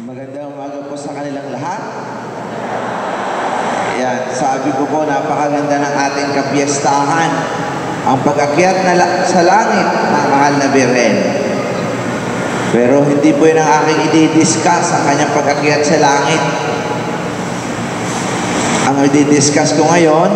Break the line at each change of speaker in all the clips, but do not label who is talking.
Magandang umaga po sa kanilang lahat. Ayan, sabi ko po, napakaganda ng ating kapiestahan. Ang pag-akyat sa langit ng mahal na Birhen. Pero hindi po yun ang aking i-discuss, ang kanyang pag-akyat sa langit. Ang i-discuss ko ngayon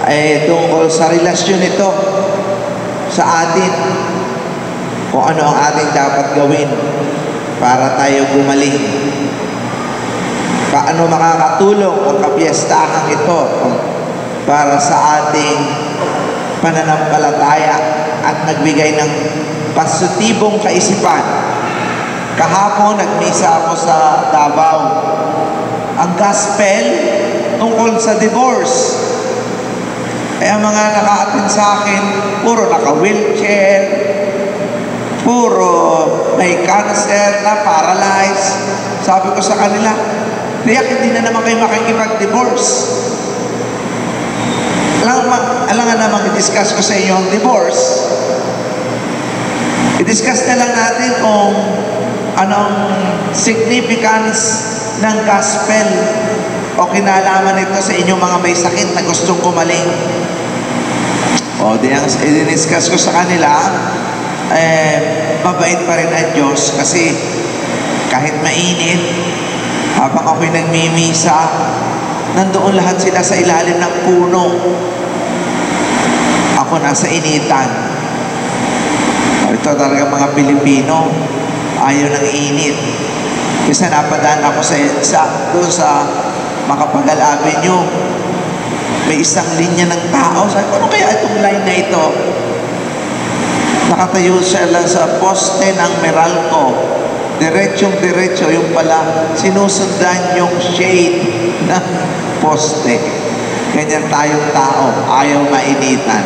ay tungkol sa relasyon nito sa atin. Kung ano ang ating dapat gawin para tayo gumaling. Paano makakatulong ang kapiestahang ito para sa ating pananampalataya at nagbigay ng positibong kaisipan. Kahapon, nagmisa ako sa Davao. Ang gospel tungkol sa divorce. Kaya mga naka-attend sa akin, puro naka-wheelchair, puro may cancer na paralyzed. Sabi ko sa kanila, tiyak hindi na naman kayo makikipag-divorce. Alam nga namang i-discuss ko sa inyo ang divorce. I-discuss na lang natin kung anong significance ng gospel o kinalaman nito sa inyong mga may sakit na gustong gumaling. O, i-discuss ko sa kanila, mabait pa rin ang Diyos kasi kahit mainit, habang ako'y nagmimisa, nandoon lahat sila sa ilalim ng puno. Ako nasa initan. Ito talaga mga Pilipino, ayaw ng init. Kasi napadaan ako doon sa Makapagal Avenue. May isang linya ng tao. Sabi ko, ano kaya itong line na ito? Nakatayo siya lang sa poste ng Meralco. Diretsong-diretso, yung pala, sinusundan yung shade ng poste. Ganyan tayong tao, ayaw mainitan.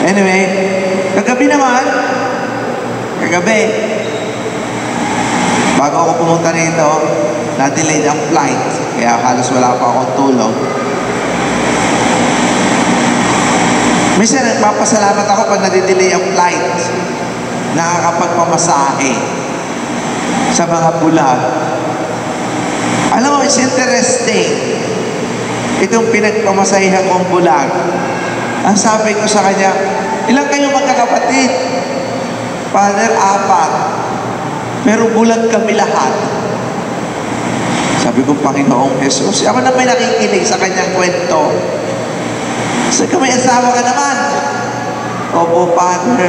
Anyway, kagabi, bago ako pumunta rito, na-delayed ang flight, kaya halos wala pa akong tulog. Minsan, nagpapasalamat ako pag nadidelay ang flight. Nakakapagpamasahe sa mga bulag. Alam mo, it's interesting. Itong pinagpamasahihan kong bulag. Ang sabi ko sa kanya, ilang kayo magkakapatid? Father, 4. Pero bulag kami lahat. Sabi ko, Panginoong Jesus, ako na may nakikinig sa kanyang kwento. So, may asawa ka naman. Opo, Father.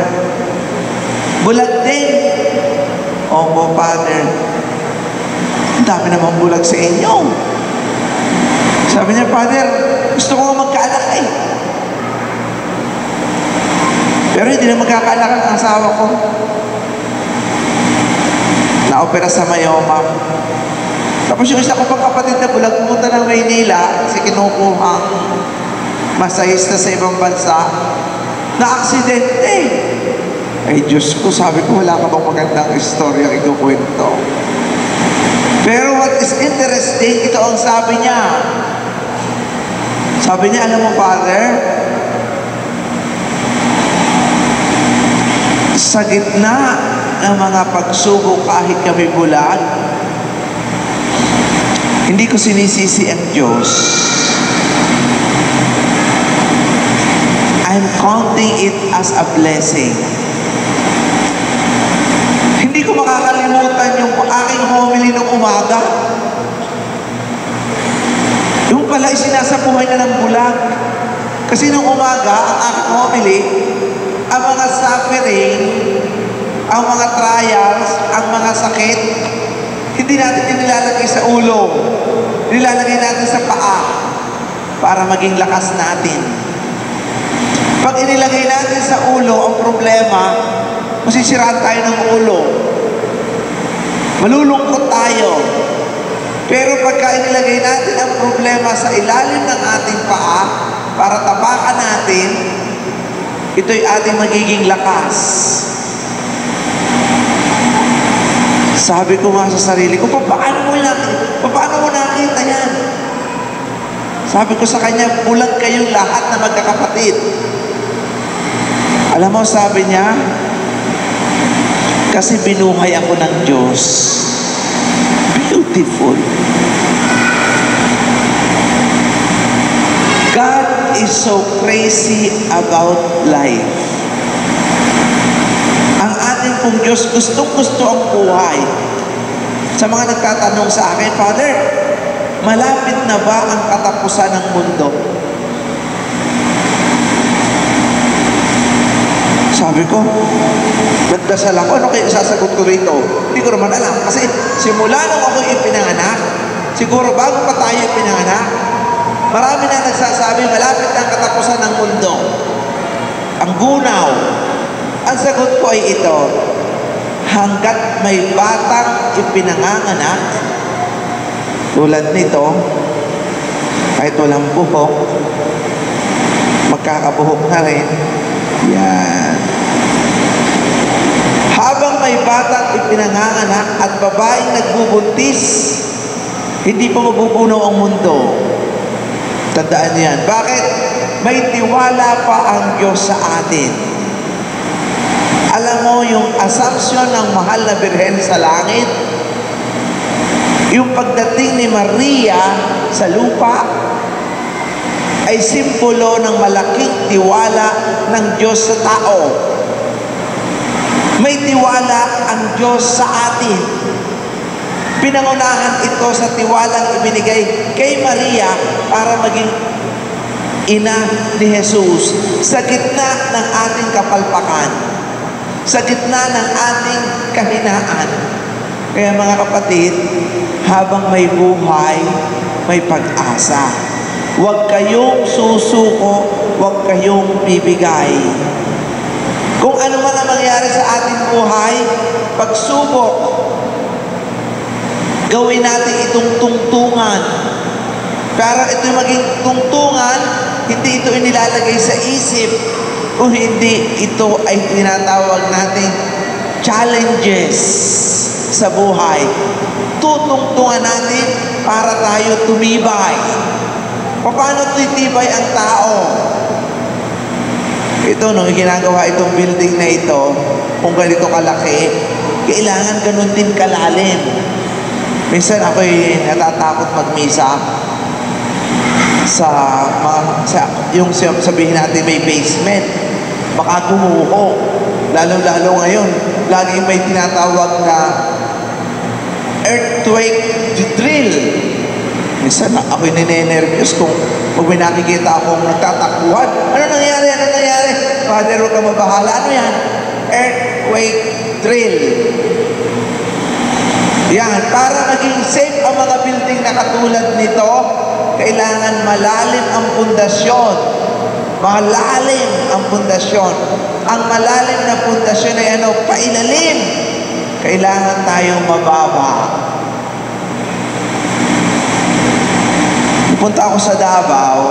Bulag din. Opo, Father. Ang dami namang bulag sa inyo. Sabi niya, Father, gusto ko magkaanak eh. Pero hindi na magkakaanak ang asawa ko. Na-opera sa myoma. Tapos yung isa ko pang kapatid na bulag, pumunta ng Maynila kasi kinukuhang masahista sa ibang bansa, na-aksidente. Ay, Diyos ko, sabi ko, wala ka bang magandang istorya ikukwento? Pero what is interesting, ito ang sabi niya. Sabi niya, alam mo, Father, sa gitna ng mga pagsubok kahit kami bulag, hindi ko sinisisi ang Diyos. I'm counting it as a blessing. Hindi ko makakalimutan yung aking homily ng umaga. Yung pala isinasabuhay na ng bulag. Kasi nung umaga, ang aking homily, ang mga suffering, ang mga trials, ang mga sakit, hindi natin yung nilalagay sa ulo. Nilalagay natin sa paa para maging lakas natin. Pag inilagay natin sa ulo ang problema, masisiraan tayo ng ulo. Malulungkot tayo. Pero pagka inilagay natin ang problema sa ilalim ng ating paa, para tapakan natin, ito'y ating magiging lakas. Sabi ko nga sa sarili ko, paano mo nakita yan? Sabi ko sa kanya, bulag kayong lahat na magkakapatid. Alam mo, sabi niya, kasi binuhay ako ng Diyos. beautiful. God is so crazy about life. Ang ating pong Diyos, gustong-gusto ang buhay. Sa mga nagtatanong sa akin, Father, malapit na ba ang katapusan ng mundo? Sabi ko, nagdasal ako, ano kayo sasagot ko rito? Hindi ko naman alam. Kasi simula nung ako ipinanganak, siguro bago pa tayo ipinanganak, marami na nagsasabi, malapit na ang katapusan ng mundo. Ang gunaw. Ang sagot ko ay ito, hanggat may batang ipinanganganak, tulad nito, kahit walang buhok, magkakabuhok na rin. Yan. Habang may batang ipinanganganak at babaeng nagbubuntis, hindi pa mabubunaw ang mundo. Tandaan niyo yan. Bakit? May tiwala pa ang Diyos sa atin. Alam mo, yung assumption ng mahal na birhen sa langit, yung pagdating ni Maria sa lupa, ay simbolo ng malaking tiwala ng Diyos sa tao. May tiwala ang Diyos sa atin. Pinangunahan ito sa tiwalang ibinigay kay Maria para maging ina ni Jesus sa gitna ng ating kapalpakan, sa gitna ng ating kahinaan. Kaya mga kapatid, habang may buhay, may pag-asa. Huwag kayong susuko, huwag kayong bibigay. Kung ano man ang mangyari sa ating buhay, pagsubok, gawin natin itong tungtungan. Para ito maging tungtungan, hindi ito inilalagay sa isip, kung hindi ito ay tinatawag nating challenges sa buhay. Tutungtungan natin para tayo tumibay. Paano titibay ang tao? Ito, nung ginagawa itong building na ito, kung ganito kalaki, kailangan ganun din kalalim. Minsan ako'y natatakot magmisa yung sabihin natin may basement. Baka gumuho. Lalo-lalo ngayon, laging may tinatawag na earthquake drill. Minsan ako'y ninenervyos kung pag may nakikita akong nagtatakbuhan. Ano nangyari? Ano nangyari? Father, huwag ka mabahala. Ano yan? Earthquake drill. Yan. Para maging safe ang mga building na katulad nito, kailangan malalim ang pundasyon. Malalim ang pundasyon. Ang malalim na pundasyon ay ano? Pailalim. Kailangan tayong mababa. Punta ako sa Davao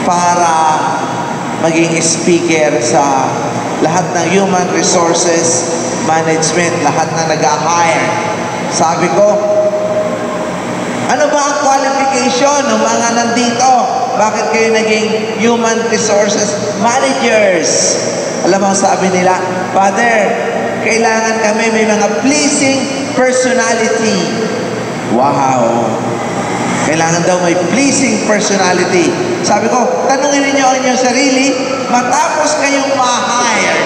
para maging speaker sa lahat ng human resources management, lahat na nag-hire. Sabi ko, ano ba ang qualification ng mga nandito? Bakit kayo naging human resources managers? Alam mo ang sabi nila, Father, kailangan kami may mga pleasing personality. Wow! Kailangan daw may pleasing personality. Sabi ko, tanungin niyo ang inyong sarili, matapos kayong ma-hire,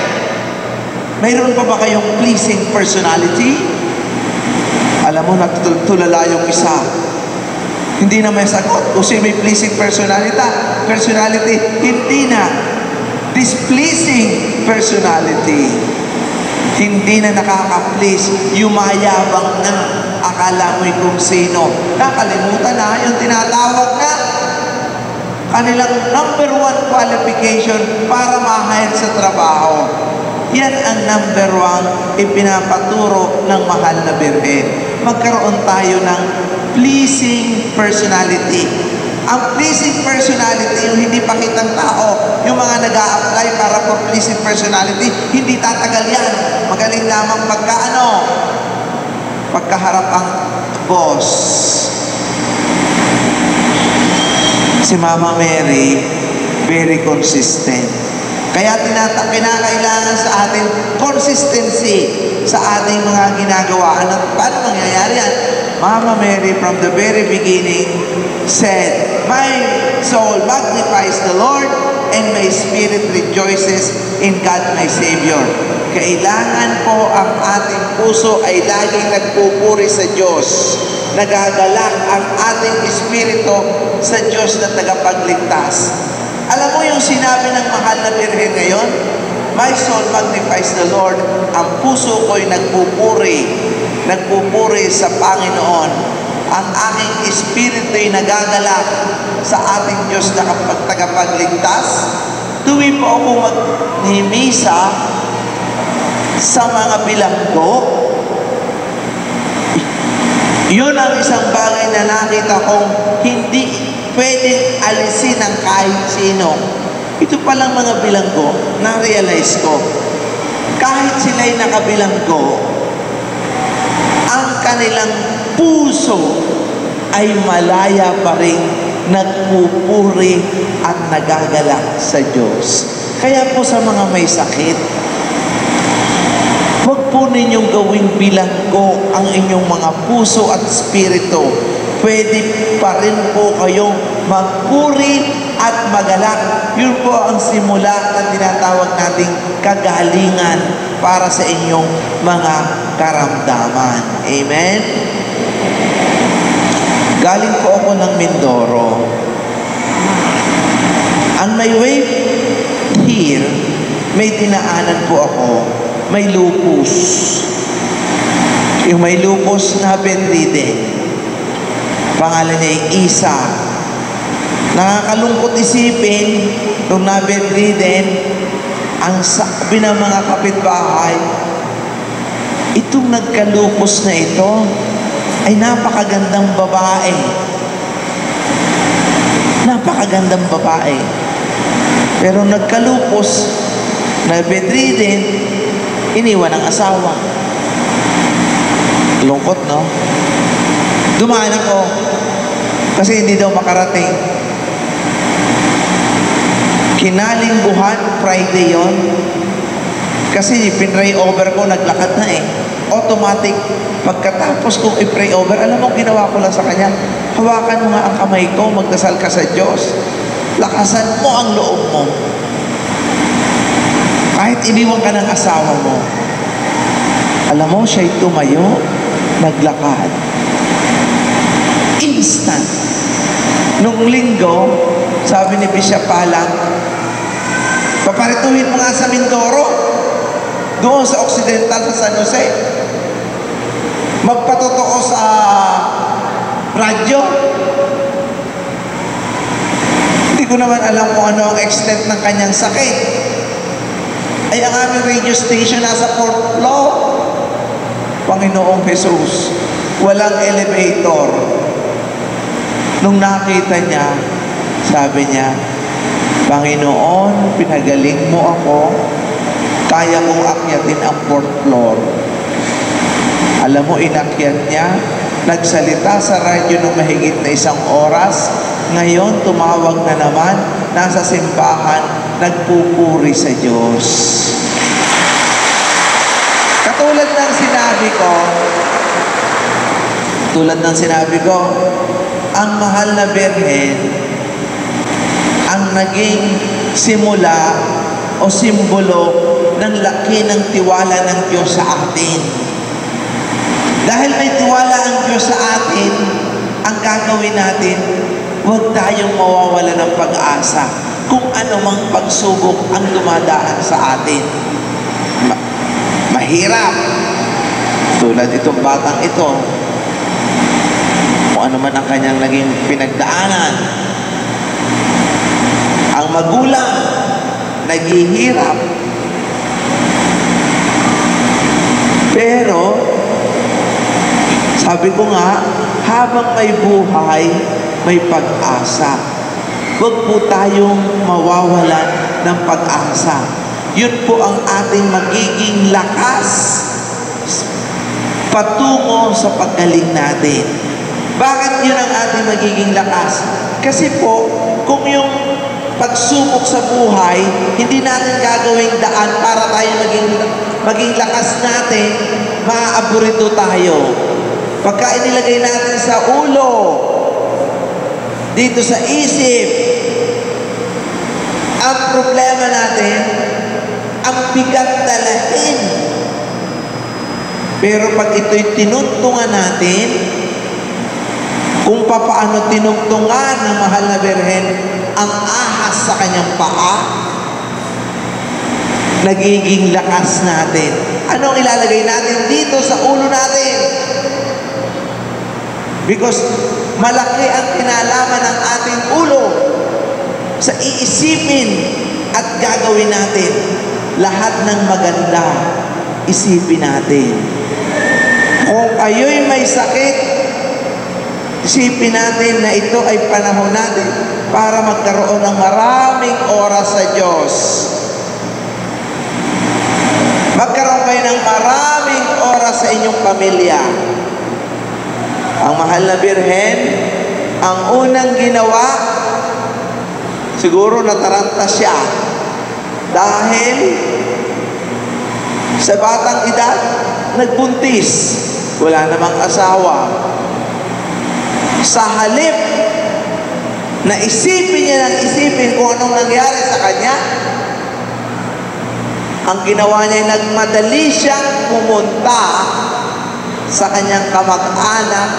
mayroon pa ba kayong pleasing personality? Alam mo, natulala yung isa. Hindi na may sagot. Kasi may pleasing personality, hindi na. Displeasing personality. Hindi na nakaka-please, yumayabang na. Akala mo'y kung sino. Nakalimutan na yung tinatawag na kanilang number 1 qualification para ma-hire sa trabaho. Yan ang number 1 ipinapaturo ng mahal na birhen. Magkaroon tayo ng pleasing personality. Ang pleasing personality, yung hindi pakitang tao, yung mga nag-a-apply para for pleasing personality, hindi tatagal yan. Magaling lamang pagkaharap ang boss. Si Mama Mary, very consistent. Kaya kinakailangan sa atin consistency sa ating mga ginagawa. Paano mangyayari yan? Mama Mary from the very beginning said, "My soul magnifies the Lord and my spirit rejoices in God my Savior." Kailangan po ang ating puso ay laging nagpupuri sa Diyos. Nagagalak ang ating espiritu sa Diyos na tagapagligtas. Alam mo yung sinabi ng mahal na Birhen ngayon? My soul magnifies the Lord. Ang puso ko'y nagpupuri sa Panginoon. Ang aking espiritu'y nagagalak sa ating Diyos na tagapagligtas. Tuwi po ako maghimisa sa mga bilanggo. Yun ang isang bagay na nakita kong hindi pwedeng alisin ng kahit sino. Ito palang mga bilanggo, na-realize ko, kahit sila'y nakabilanggo, ang kanilang puso ay malaya pa rin nagpupuri at nagagalak sa Diyos. Kaya po sa mga may sakit, huwag po ninyong gawing bilanggo ang inyong mga puso at spirito. Pwede pa rin po kayong magpuri at magalak. Yun po ang simula na tinatawag nating kagalingan para sa inyong mga karamdaman. Amen? Galing po ako ng Mindoro. On my way here, may dinaanan po ako. May lupus. Yung may lupus na bedridden. Pangalan niya ay Isa. Nakakalungkot isipin, nung na-bedridden, ang sabi ng mga kapitbahay, itong nagkalupos na ito ay napakagandang babae. Napakagandang babae. Pero nagkalupos, na-bedridden, iniwan ang asawa. Lungkot, no? Dumaan ako kasi hindi daw makarating. Kinaling buhan, Friday yon. Kasi pinray over ko, naglakad na eh. Automatic, pagkatapos kong i-pray over, alam mo, ginawa ko lang sa kanya, hawakan mo nga ang kamay ko, magdasal ka sa Diyos. Lakasan mo ang loob mo. Kahit iniwan ka ng asawa mo. Alam mo, siya'y tumayo, naglakad. Instant. Nung linggo, sabi ni Bishop Palang, paparituhin mo nga sa Mindoro, doon sa Occidental sa San Jose. Magpatotoo sa radyo. Hindi ko naman alam kung ano ang extent ng kanyang sakit. Ay, ang aming radio station nasa 4th floor. Panginoong Jesus, walang elevator. Nung nakita niya, sabi niya, Panginoon, pinagaling mo ako, kaya kong akyatin ang 4th floor. Alam mo, inakyat niya, nagsalita sa radyo ng mahigit na 1 oras, ngayon tumawag na naman, nasa simbahan, nagpupuri sa Diyos. Katulad ng sinabi ko, ang mahal na Birhen, ang naging simula o simbolo ng laki ng tiwala ng Diyos sa atin. Dahil may tiwala ang Diyos sa atin, ang gagawin natin, huwag tayong mawawala ng pag-asa kung anumang pagsubok ang dumadaan sa atin. Mahirap. Tulad itong batang ito, kung ano man ang kanyang naging pinagdaanan. Ang magulang, naghihirap. Pero, sabi ko nga, habang may buhay, may pag-asa. Huwag po tayong mawawalan ng pag-asa. Yun po ang ating magiging lakas patungo sa paggaling natin. Bakit yun ang ating magiging lakas? Kasi po, kung yung pagsubok sa buhay, hindi natin gagawing daan para tayo maging lakas natin, maaaburito tayo. Pagka inilagay natin sa ulo, dito sa isip, ang problema natin, ang bigat dalahin. Pero pag ito'y tinuntungan natin, kung papaano tinungtungan ng mahal na Birhen ang ahas sa kanyang paa, nagiging lakas natin. Anong ilalagay natin dito sa ulo natin? Because malaki ang kinalaman ng ating ulo sa iisipin at gagawin natin. Lahat ng maganda, isipin natin. Kung kayo'y may sakit, isipin natin na ito ay panahon natin para magkaroon ng maraming oras sa Diyos. Magkaroon kayo ng maraming oras sa inyong pamilya. Ang mahal na Birhen, ang unang ginawa, siguro nataranta siya dahil sa batang edad, nagbuntis. Wala namang asawa. Sa halip na isipin niya ng isipin kung anong nangyari sa kanya, ang ginawa niya ay nagmadali siyang pumunta sa kanyang kamag-anak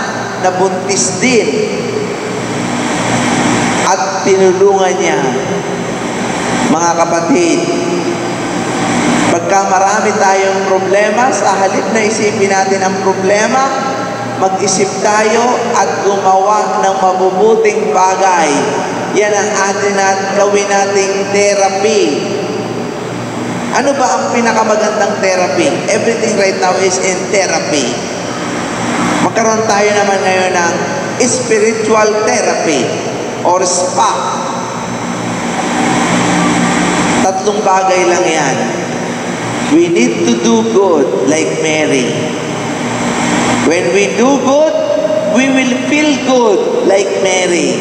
na buntis din at tinulungan niya. Mga kapatid, pagka marami tayong problema, sa halip na isipin natin ang problema, mag-isip tayo at gumawa ng mabubuting bagay. Yan ang atin gawin nating therapy. Ano ba ang pinakamagandang therapy? Everything right now is in therapy. Magkaroon tayo naman ngayon ng spiritual therapy or spa. Tatlong bagay lang yan. We need to do good like Mary. When we do good, we will feel good like Mary.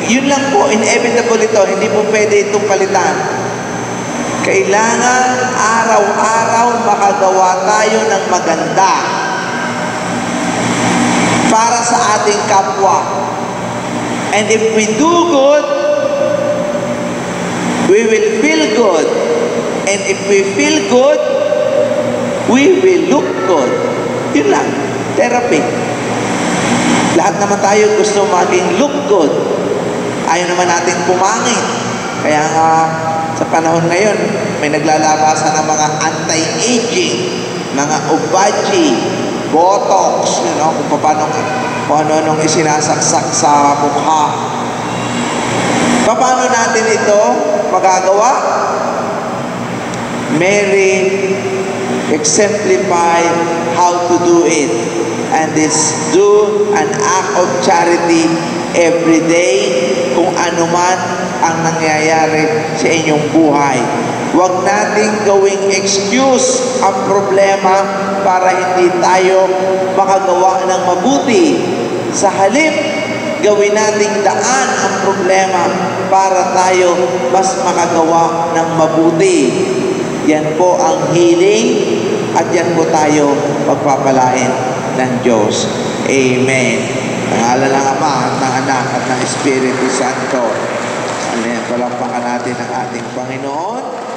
Yun lang po, inevitable ito. Hindi po pwede itong palitan. Kailangan araw-araw makagawa tayo ng maganda para sa ating kapwa. And if we do good, we will feel good. And if we feel good, we will look good. Yun lang. Therapy. Lahat naman tayo gusto maging look good. Ayaw naman natin pumangit. Kaya nga, sa panahon ngayon, may naglalabasan ng mga anti-aging, mga ubaji, botox, kung ano-anong isinasaksak sa mukha. Paano natin ito magagawa? Mary exemplified how to do it. And it's do an act of charity every day kung ano man ang nangyayari sa inyong buhay. Huwag nating gawing excuse ang problema para hindi tayo makagawa ng mabuti. Sa halip, gawin nating daan ang problema para tayo mas makagawa ng mabuti. Yan po ang healing at yan po tayo pagpapalain ng Diyos. Amen. Pangalan ng Ama at ng Anak at ng Espiritu Santo. Amen. Palakpakan natin ang ating Panginoon.